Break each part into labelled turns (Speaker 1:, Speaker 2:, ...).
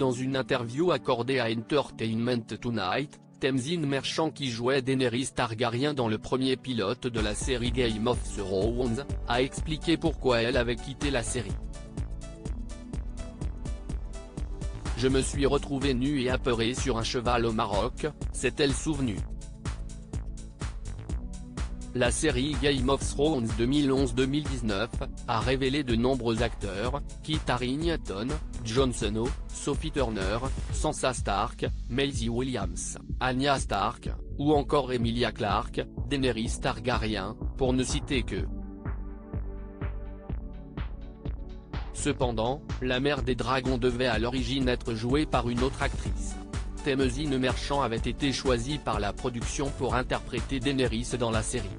Speaker 1: dans une interview accordée à Entertainment Tonight, Tamzin Merchant, qui jouait Daenerys Targaryen dans le premier pilote de la série Game of Thrones, a expliqué pourquoi elle avait quitté la série. Je me suis retrouvée nue et apeurée sur un cheval au Maroc, s'est-elle souvenue. La série Game of Thrones 2011-2019 a révélé de nombreux acteurs, Kit Harington, Jon Snow, Sophie Turner, Sansa Stark, Maisie Williams, Arya Stark, ou encore Emilia Clarke, Daenerys Targaryen, pour ne citer que. Cependant, la mère des dragons devait à l'origine être jouée par une autre actrice. Tamzin Merchant avait été choisie par la production pour interpréter Daenerys dans la série.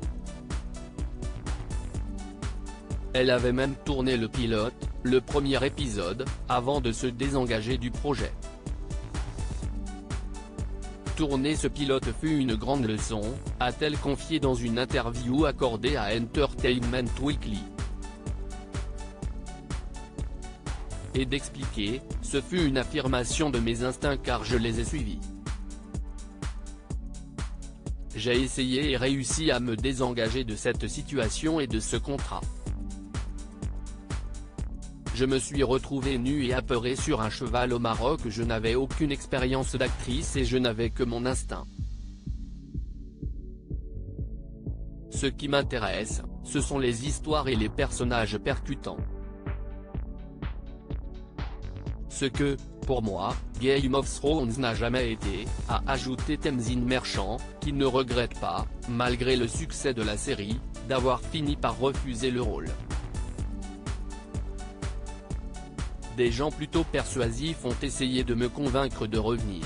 Speaker 1: Elle avait même tourné le pilote, le premier épisode, avant de se désengager du projet. Tourner ce pilote fut une grande leçon, a-t-elle confié dans une interview accordée à Entertainment Weekly. Et d'expliquer, ce fut une affirmation de mes instincts car je les ai suivis. J'ai essayé et réussi à me désengager de cette situation et de ce contrat. Je me suis retrouvée nue et apeurée sur un cheval au Maroc. Je n'avais aucune expérience d'actrice et je n'avais que mon instinct. Ce qui m'intéresse, ce sont les histoires et les personnages percutants. Ce que, pour moi, Game of Thrones n'a jamais été, a ajouté Tamzin Merchant, qui ne regrette pas, malgré le succès de la série, d'avoir fini par refuser le rôle. Des gens plutôt persuasifs ont essayé de me convaincre de revenir.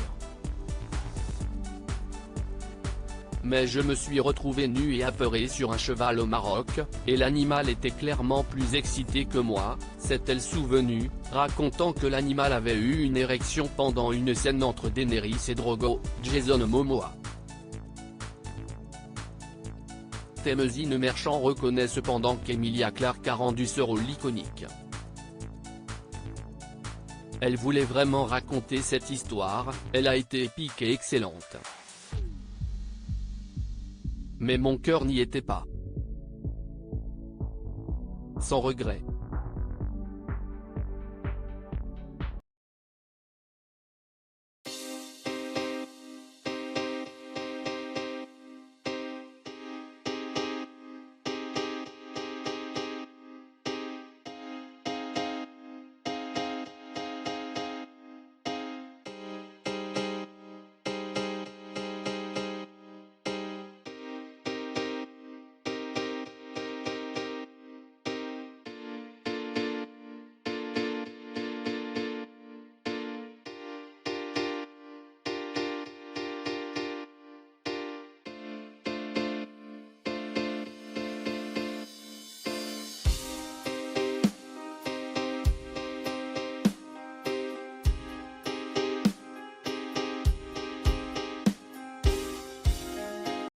Speaker 1: Mais je me suis retrouvée nue et apeurée sur un cheval au Maroc, et l'animal était clairement plus excité que moi, s'est-elle souvenue, racontant que l'animal avait eu une érection pendant une scène entre Daenerys et Drogo, Jason Momoa. Tamzin Merchant reconnaît cependant qu'Emilia Clarke a rendu ce rôle iconique. Elle voulait vraiment raconter cette histoire, elle a été épique et excellente. Mais mon cœur n'y était pas. Sans regret.